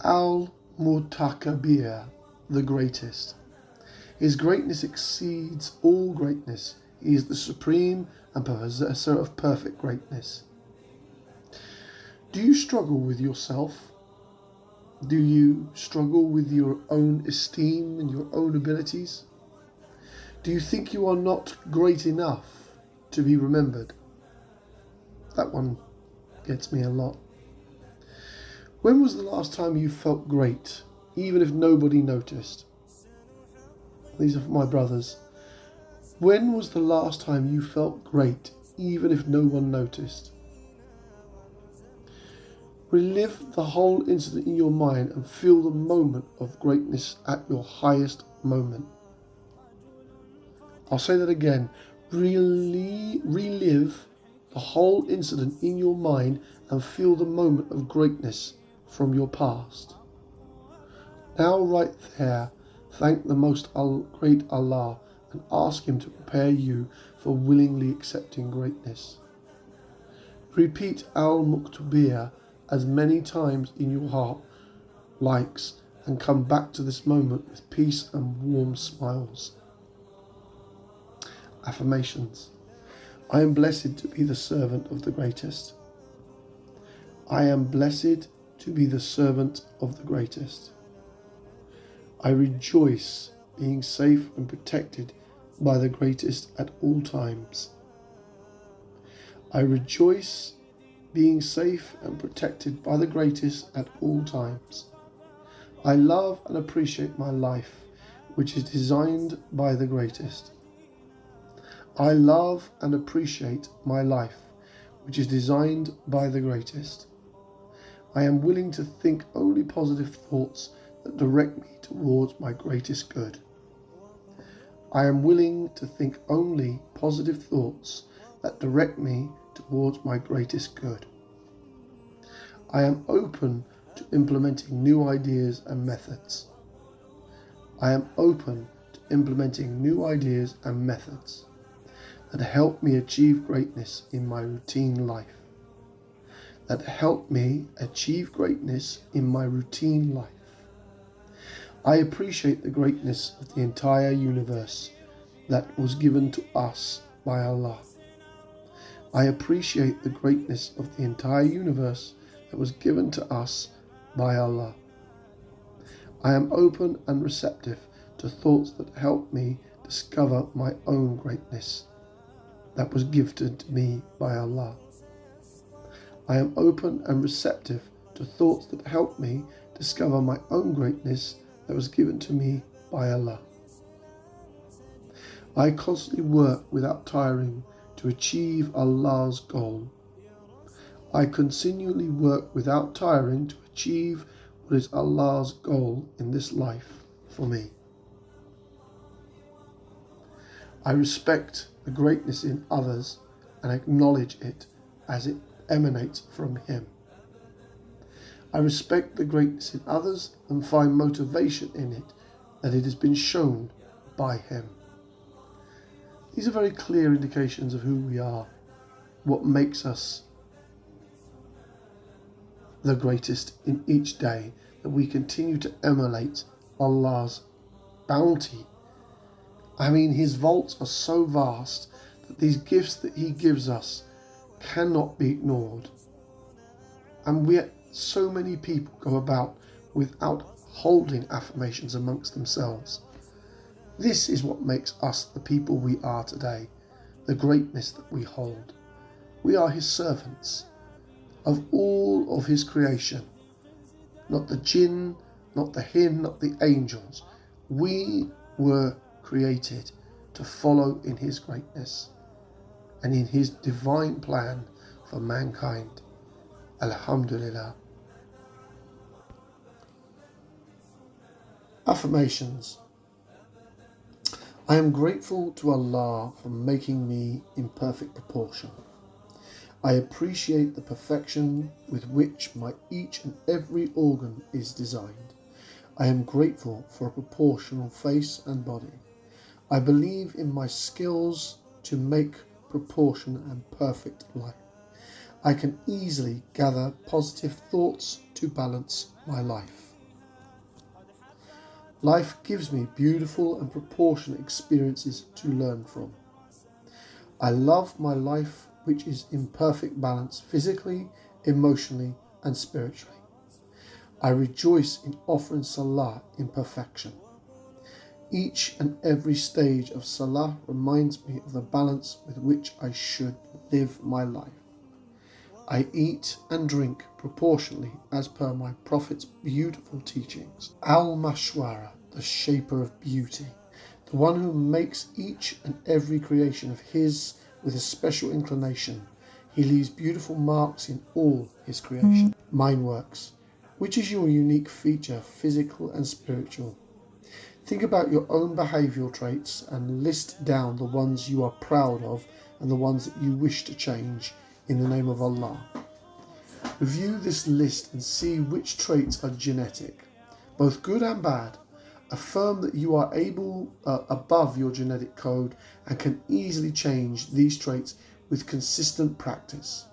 Mutakbbir, the greatest. His greatness exceeds all greatness. He is the supreme and possessor of perfect greatness. Do you struggle with yourself? Do you struggle with your own esteem and your own abilities? Do you think you are not great enough to be remembered? That one gets me a lot. When was the last time you felt great, even if nobody noticed? These are for my brothers. When was the last time you felt great, even if no one noticed? Relive the whole incident in your mind and feel the moment of greatness at your highest moment. I'll say that again. Relive the whole incident in your mind and feel the moment of greatness from your past. Now right there, thank the most great Allah and ask Him to prepare you for willingly accepting greatness. Repeat Al-Mutakbbir as many times in your heart likes and come back to this moment with peace and warm smiles. Affirmations. I am blessed to be the servant of the greatest. I am blessed to be the servant of the greatest. I rejoice being safe and protected by the greatest at all times. I rejoice being safe and protected by the greatest at all times. I love and appreciate my life, which is designed by the greatest. I love and appreciate my life, which is designed by the greatest. I am willing to think only positive thoughts that direct me towards my greatest good. I am willing to think only positive thoughts that direct me towards my greatest good. I am open to implementing new ideas and methods. I am open to implementing new ideas and methods that help me achieve greatness in my routine life. That help me achieve greatness in my routine life. I appreciate the greatness of the entire universe that was given to us by Allah. I appreciate the greatness of the entire universe that was given to us by Allah. I am open and receptive to thoughts that help me discover my own greatness that was gifted to me by Allah. I am open and receptive to thoughts that help me discover my own greatness that was given to me by Allah. I constantly work without tiring to achieve Allah's goal. I continually work without tiring to achieve what is Allah's goal in this life for me. I respect the greatness in others and acknowledge it as it emanates from Him. I respect the greatness in others and find motivation in it that it has been shown by Him. These are very clear indications of who we are, what makes us the greatest in each day, that we continue to emulate Allah's bounty. I mean, His vaults are so vast that these gifts that He gives us cannot be ignored. And yet so many people go about without holding affirmations amongst themselves. This is what makes us the people we are today, the greatness that we hold. We are His servants of all of His creation, not the jinn, not the him, not the angels. We were created to follow in His greatness and in His divine plan for mankind. Alhamdulillah. Affirmations. I am grateful to Allah for making me in perfect proportion. I appreciate the perfection with which my each and every organ is designed. I am grateful for a proportional face and body. I believe in my skills to make proportion and perfect life. I can easily gather positive thoughts to balance my life. Life gives me beautiful and proportionate experiences to learn from. I love my life, which is in perfect balance physically, emotionally, and spiritually. I rejoice in offering salah in perfection. Each and every stage of salah reminds me of the balance with which I should live my life. I eat and drink proportionally as per my Prophet's beautiful teachings. Al-Mashwara, the shaper of beauty, the one who makes each and every creation of his with a special inclination. He leaves beautiful marks in all his creation. Mind works. Which is your unique feature, physical and spiritual? Think about your own behavioural traits and list down the ones you are proud of and the ones that you wish to change in the name of Allah. Review this list and see which traits are genetic, both good and bad. Affirm that you are above your genetic code and can easily change these traits with consistent practice.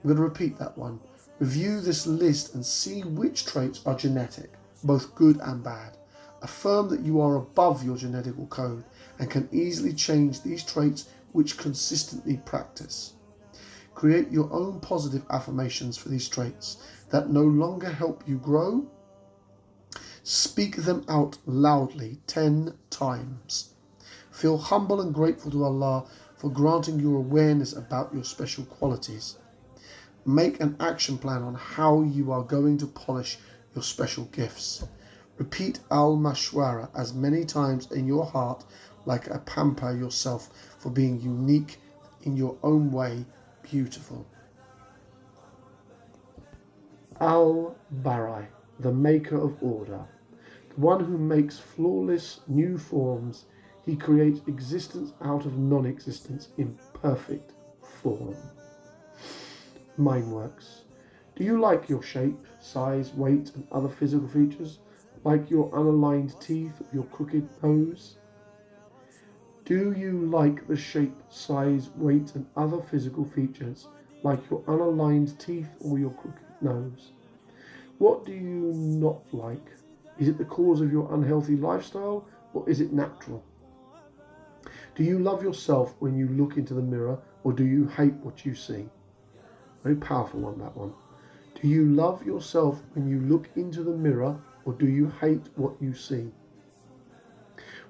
I'm going to repeat that one. Review this list and see which traits are genetic, both good and bad. Affirm that you are above your genetical code and can easily change these traits which consistently practice. Create your own positive affirmations for these traits that no longer help you grow. Speak them out loudly 10 times. Feel humble and grateful to Allah for granting your awareness about your special qualities. Make an action plan on how you are going to polish your special gifts. Repeat Al-Mashwara as many times in your heart like a pamper yourself for being unique in your own way, beautiful. Al-Bari, the maker of order, the one who makes flawless new forms. He creates existence out of non-existence in perfect form. Mind works. Do you like your shape, size, weight, and other physical features? Like your unaligned teeth or your crooked nose? Do you like the shape, size, weight, and other physical features, like your unaligned teeth or your crooked nose? What do you not like? Is it the cause of your unhealthy lifestyle, or is it natural? Do you love yourself when you look into the mirror, or do you hate what you see? Very powerful one, that one. Do you love yourself when you look into the mirror, or do you hate what you see?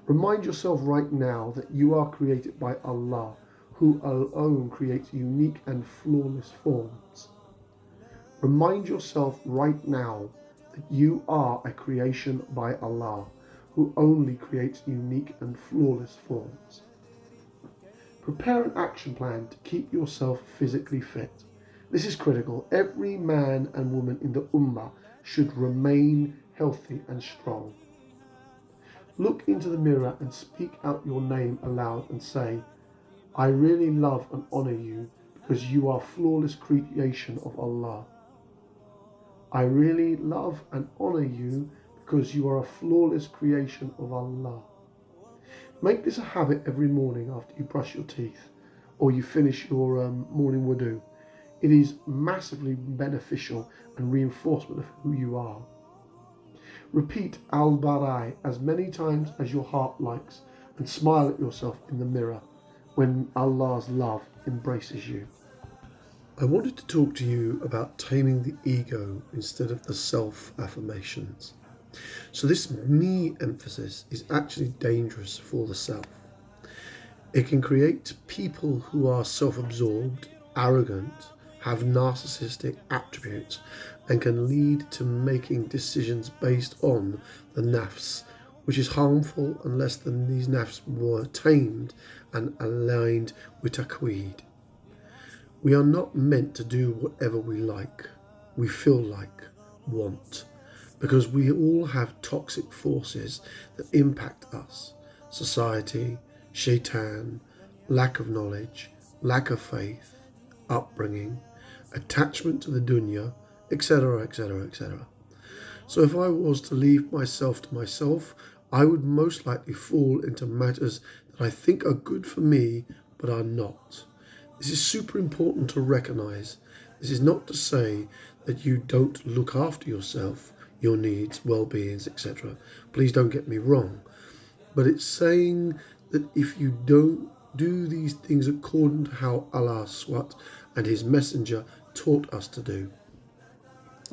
Remind yourself right now that you are created by Allah, who alone creates unique and flawless forms. Remind yourself right now that you are a creation by Allah, who only creates unique and flawless forms. Prepare an action plan to keep yourself physically fit. This is critical. Every man and woman in the Ummah should remain healthy and strong. Look into the mirror and speak out your name aloud and say, I really love and honor you because you are flawless creation of Allah. I really love and honor you because you are a flawless creation of Allah. Make this a habit every morning after you brush your teeth or you finish your morning wudu. It is massively beneficial and reinforcement of who you are. Repeat Al-Bari as many times as your heart likes and smile at yourself in the mirror when Allah's love embraces you. I wanted to talk to you about taming the ego instead of the self-affirmations. So this me emphasis is actually dangerous for the self. It can create people who are self-absorbed, arrogant, have narcissistic attributes, and can lead to making decisions based on the nafs, which is harmful unless these nafs were tamed and aligned with taqweed. We are not meant to do whatever we like, we feel like, want, because we all have toxic forces that impact us: society, shaitan, lack of knowledge, lack of faith, upbringing, attachment to the dunya, etc., etc., etc. So if I was to leave myself to myself, I would most likely fall into matters that I think are good for me but are not. This is super important to recognize. This is not to say that you don't look after yourself. your needs, well-beings, etc. Please don't get me wrong. But it's saying that if you don't do these things according to how Allah SWT and His Messenger taught us to do.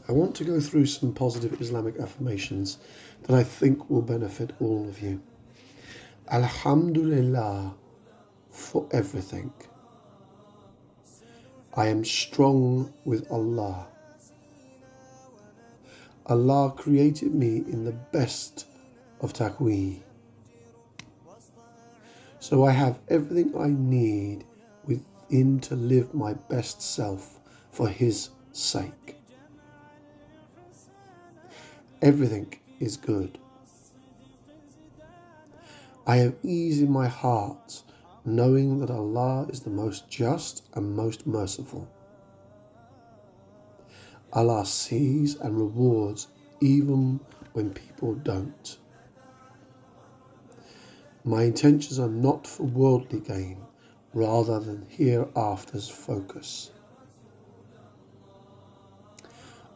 I want to go through some positive Islamic affirmations that I think will benefit all of you. Alhamdulillah for everything. I am strong with Allah. Allah created me in the best of taqween. So I have everything I need within to live my best self for His sake. Everything is good. I have ease in my heart, knowing that Allah is the most just and most merciful. Allah sees and rewards even when people don't. My intentions are not for worldly gain, rather than hereafter's focus.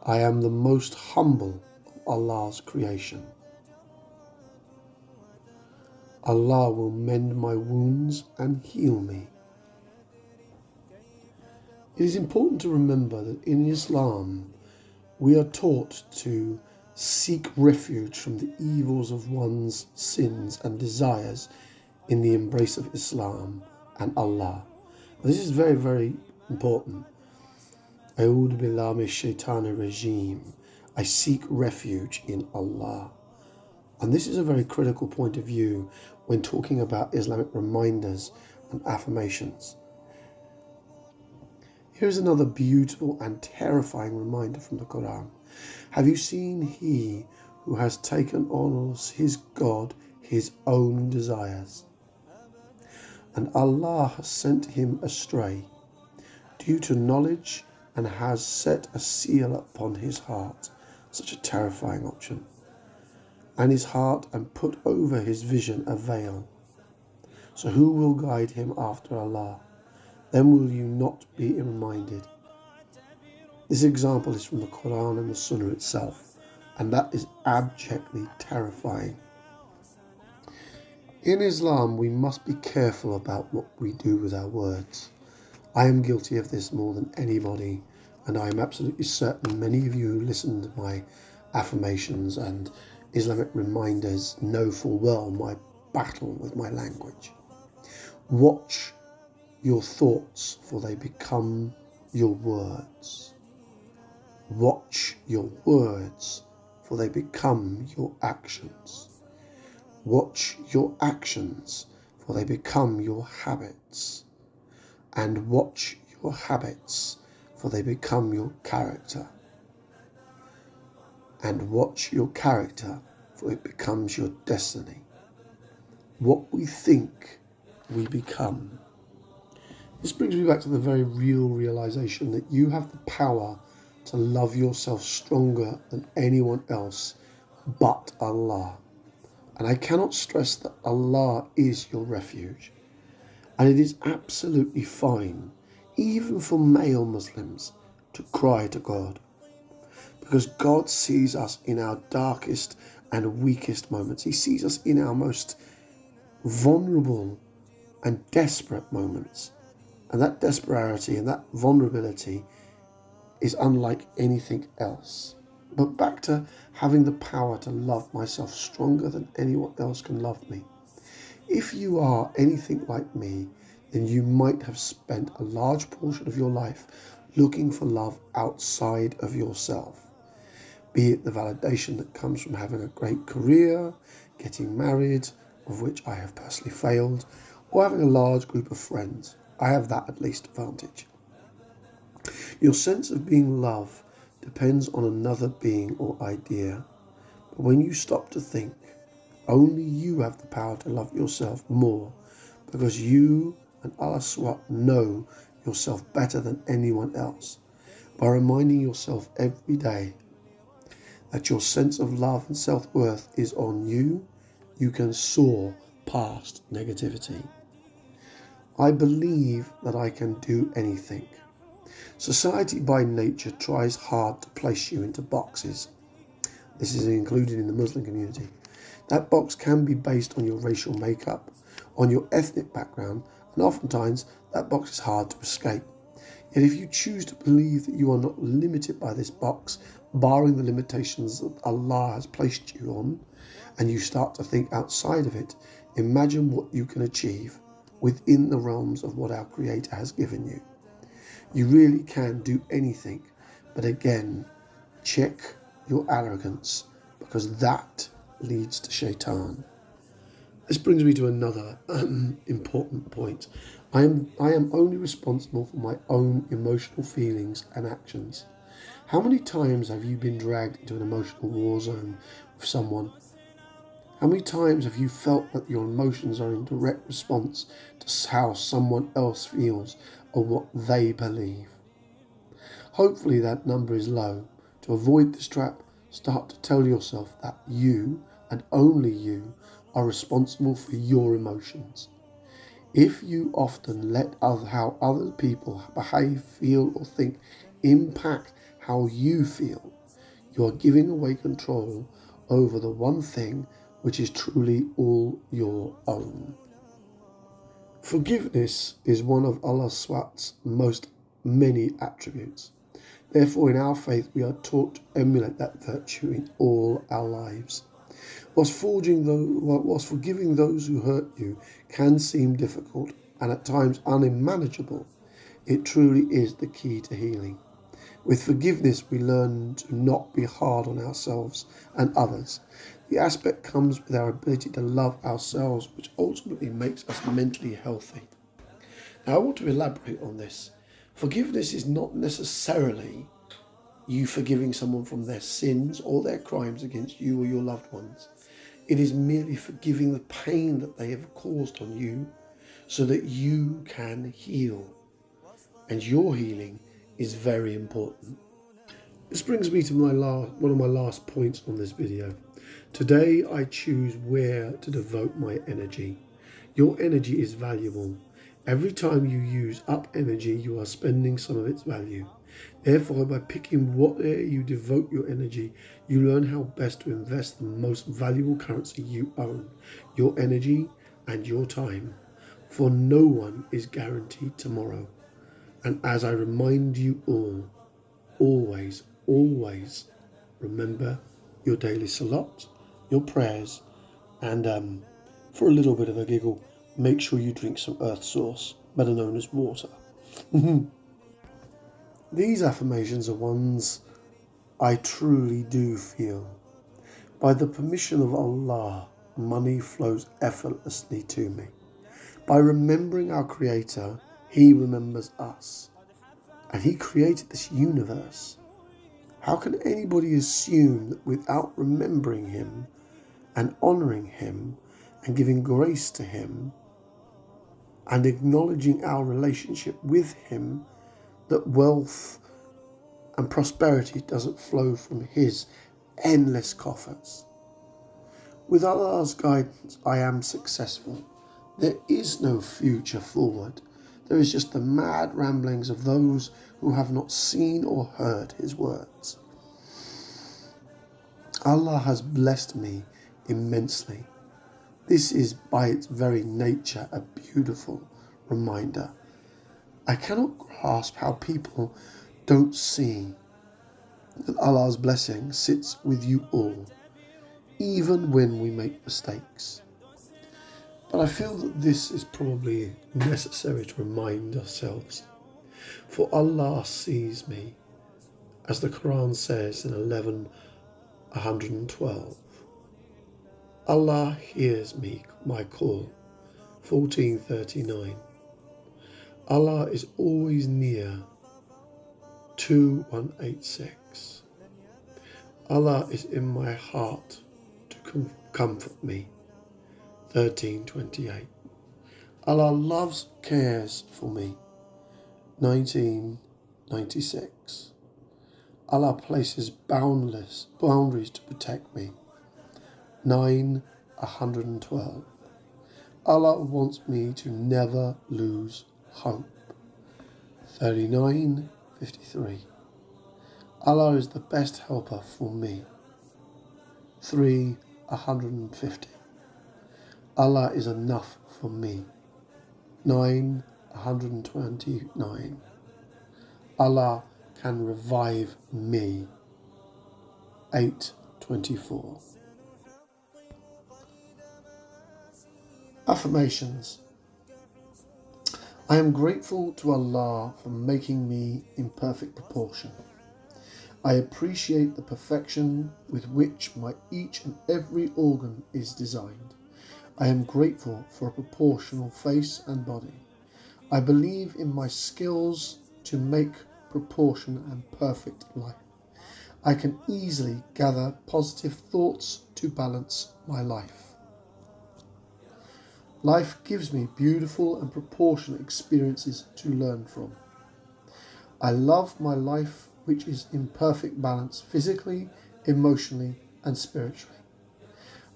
I am the most humble of Allah's creation. Allah will mend my wounds and heal me. It is important to remember that in Islam, we are taught to seek refuge from the evils of one's sins and desires in the embrace of Islam and Allah. This is very, very important. A'udhu billahi minash shaitanir rajim. I seek refuge in Allah. And this is a very critical point of view when talking about Islamic reminders and affirmations. Here's another beautiful and terrifying reminder from the Quran. Have you seen he who has taken on as his God his own desires? And Allah has sent him astray due to knowledge and has set a seal upon his heart. Such a terrifying option. And his heart, and put over his vision a veil. So who will guide him after Allah? Then will you not be reminded? This example is from the Quran and the Sunnah itself, and that is abjectly terrifying. In Islam, we must be careful about what we do with our words. I am guilty of this more than anybody, and I am absolutely certain many of you who listen to my affirmations and Islamic reminders know full well my battle with my language. Watch your thoughts, for they become your words. Watch your words, for they become your actions. Watch your actions, for they become your habits. And watch your habits, for they become your character. And watch your character, for it becomes your destiny. What we think, we become. This brings me back to the very real realization that you have the power to love yourself stronger than anyone else but Allah. And I cannot stress that Allah is your refuge. And it is absolutely fine, even for male Muslims, to cry to God. Because God sees us in our darkest and weakest moments. He sees us in our most vulnerable and desperate moments. And that desperation and that vulnerability is unlike anything else. But back to having the power to love myself stronger than anyone else can love me. If you are anything like me, then you might have spent a large portion of your life looking for love outside of yourself. Be it the validation that comes from having a great career, getting married, of which I have personally failed, or having a large group of friends. I have that at least advantage. Your sense of being loved depends on another being or idea. But when you stop to think, only you have the power to love yourself more, because you and Allah SWT know yourself better than anyone else. By reminding yourself every day that your sense of love and self-worth is on you, you can soar past negativity. I believe that I can do anything. Society by nature tries hard to place you into boxes. This is included in the Muslim community. That box can be based on your racial makeup, on your ethnic background, and oftentimes that box is hard to escape. Yet if you choose to believe that you are not limited by this box, barring the limitations that Allah has placed you on, and you start to think outside of it, imagine what you can achieve within the realms of what our Creator has given you. You really can do anything, but again, check your arrogance, because that leads to shaitan. This brings me to another important point. I am only responsible for my own emotional feelings and actions. How many times have you been dragged into an emotional war zone with someone? How many times have you felt that your emotions are in direct response to how someone else feels or what they believe? Hopefully that number is low. To avoid this trap, start to tell yourself that you, and only you, are responsible for your emotions. If you often let how other people behave, feel, or think impact how you feel, you are giving away control over the one thing which is truly all your own. Forgiveness is one of Allah Swat's most many attributes. Therefore, in our faith, we are taught to emulate that virtue in all our lives. Whilst forgiving those who hurt you can seem difficult and at times unmanageable, it truly is the key to healing. With forgiveness, we learn to not be hard on ourselves and others. The aspect comes with our ability to love ourselves, which ultimately makes us mentally healthy. Now, I want to elaborate on this. Forgiveness is not necessarily you forgiving someone from their sins or their crimes against you or your loved ones. It is merely forgiving the pain that they have caused on you so that you can heal. And your healing is very important. This brings me to one of my last points on this video. Today I choose where to devote my energy. Your energy is valuable. Every time you use up energy, you are spending some of its value. Therefore, by picking what area you devote your energy, you learn how best to invest the most valuable currency you own, your energy and your time. For no one is guaranteed tomorrow. And as I remind you all, always remember your daily salat, your prayers, and for a little bit of a giggle, make sure you drink some earth sauce, better known as water. These affirmations are ones I truly do feel. By the permission of Allah, money flows effortlessly to me. By remembering our Creator, He remembers us. And He created this universe. How can anybody assume that without remembering Him and honouring Him and giving grace to Him and acknowledging our relationship with Him, that wealth and prosperity doesn't flow from His endless coffers? With Allah's guidance, I am successful. There is no future forward. There is just the mad ramblings of those who have not seen or heard His words. Allah has blessed me immensely. This is by its very nature a beautiful reminder. I cannot grasp how people don't see that Allah's blessing sits with you all, even when we make mistakes. But I feel that this is probably necessary to remind ourselves. For Allah sees me, as the Quran says in 11:112. Allah hears me, my call, 14:39. Allah is always near, 2186. Allah is in my heart to comfort me, 13:28. Allah loves, cares for me, 1996. Allah places boundless boundaries to protect me, 9:112. Allah wants me to never lose hope, 39:53. Allah is the best helper for me, 3, 150. Allah is enough for me. 9, 129. Allah can revive me. 8:24. Affirmations. I am grateful to Allah for making me in perfect proportion. I appreciate the perfection with which my each and every organ is designed. I am grateful for a proportional face and body. I believe in my skills to make proportion and perfect life. I can easily gather positive thoughts to balance my life. Life gives me beautiful and proportionate experiences to learn from. I love my life, which is in perfect balance physically, emotionally, and spiritually.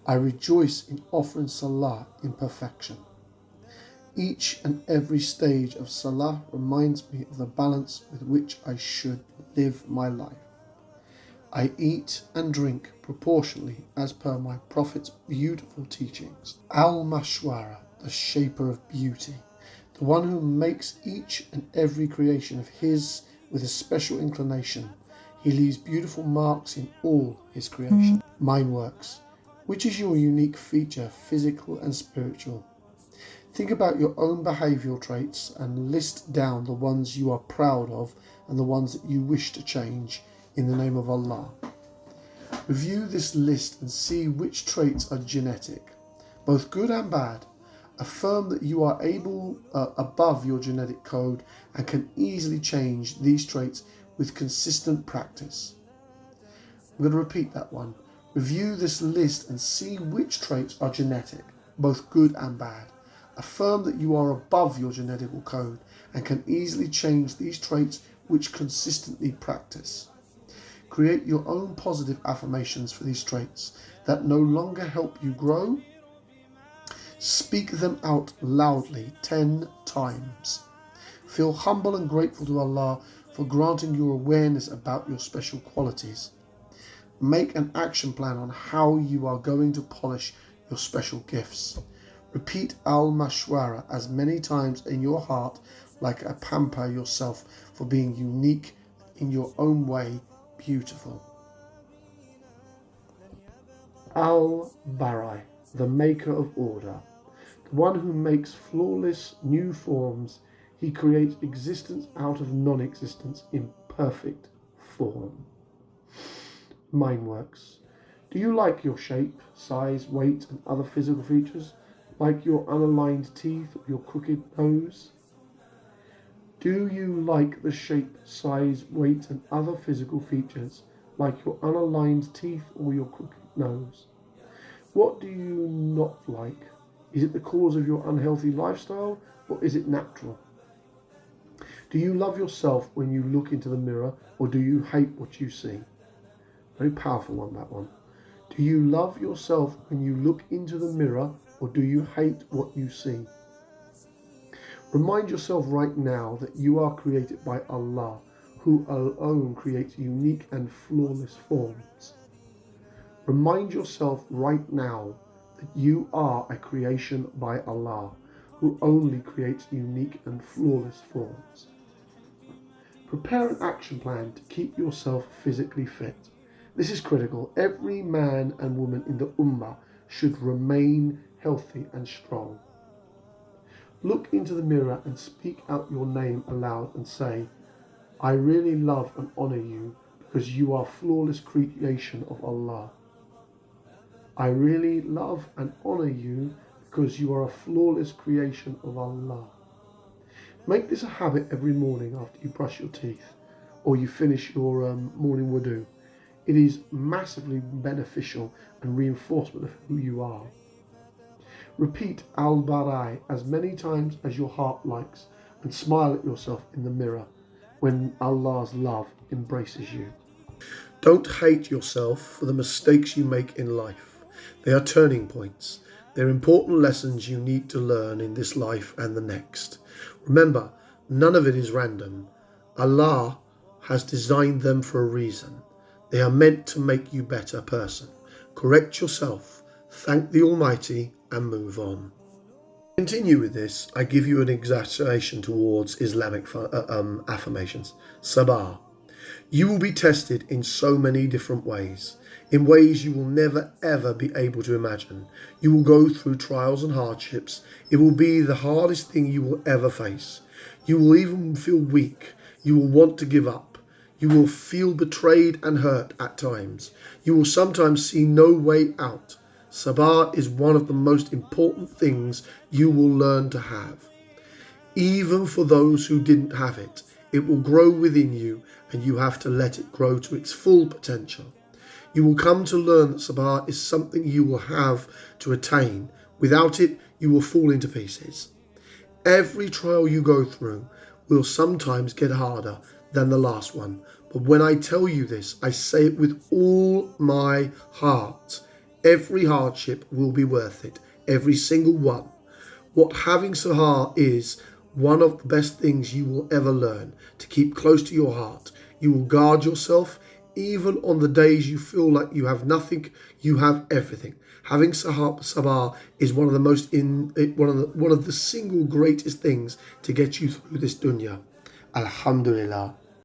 I rejoice in offering Salah in perfection. Each and every stage of Salah reminds me of the balance with which I should live my life. I eat and drink proportionally as per my Prophet's beautiful teachings. Al-Mashwara, the shaper of beauty, the one who makes each and every creation of his with a special inclination. He leaves beautiful marks in all his creation. Mind works. Which is your unique feature, physical and spiritual? Think about your own behavioural traits and list down the ones you are proud of and the ones that you wish to change in the name of Allah. Review this list and see which traits are genetic, both good and bad. Affirm that you are above your genetic code and can easily change these traits with consistent practice. I'm going to repeat that one. Review this list and see which traits are genetic, both good and bad. Affirm that you are above your genetical code and can easily change these traits which consistently practice. Create your own positive affirmations for these traits that no longer help you grow. Speak them out loudly 10 times. Feel humble and grateful to Allah for granting your awareness about your special qualities. Make an action plan on how you are going to polish your special gifts. Repeat Al-Mashwara as many times in your heart like a pamper yourself for being unique in your own way, beautiful. Al-Bari, the maker of order, the one who makes flawless new forms. He creates existence out of non-existence in perfect form. Mind works. Do you like your shape, size, weight, and other physical features? Like your unaligned teeth or your crooked nose? Do you like the shape, size, weight, and other physical features, like your unaligned teeth or your crooked nose? What do you not like? Is it the cause of your unhealthy lifestyle, or is it natural? Do you love yourself when you look into the mirror, or do you hate what you see? Very powerful one, that one. Do you love yourself when you look into the mirror, or do you hate what you see? Remind yourself right now that you are created by Allah, who alone creates unique and flawless forms. Remind yourself right now that you are a creation by Allah, who only creates unique and flawless forms. Prepare an action plan to keep yourself physically fit. This is critical. Every man and woman in the Ummah should remain healthy and strong. Look into the mirror and speak out your name aloud and say, I really love and honor you because you are flawless creation of Allah. I really love and honor you because you are a flawless creation of Allah. Make this a habit every morning after you brush your teeth or you finish your morning wudu. It is massively beneficial and reinforcement of who you are. Repeat Al-Bari as many times as your heart likes and smile at yourself in the mirror when Allah's love embraces you. Don't hate yourself for the mistakes you make in life. They are turning points. They're important lessons you need to learn in this life and the next. Remember, none of it is random. Allah has designed them for a reason. They are meant to make you a better person. correct yourself, thank the Almighty, and move on. Continue with this. I give you an exaggeration towards Islamic affirmations. Sabah. You will be tested in so many different ways, in ways you will never ever be able to imagine. You will go through trials and hardships. It will be the hardest thing you will ever face. You will even feel weak. You will want to give up. You will feel betrayed and hurt at times. You will sometimes see no way out. Sabr is one of the most important things you will learn to have. Even for those who didn't have it, it will grow within you and you have to let it grow to its full potential. You will come to learn that Sabr is something you will have to attain. Without it, you will fall into pieces. Every trial you go through will sometimes get harder than the last one. But when I tell you this, I say it with all my heart. Every hardship will be worth it, every single one. What having Sahar is one of the best things you will ever learn, to keep close to your heart. You will guard yourself, even on the days you feel like you have nothing, you have everything. Having Sabah is one of the single greatest things to get you through this dunya. Alhamdulillah.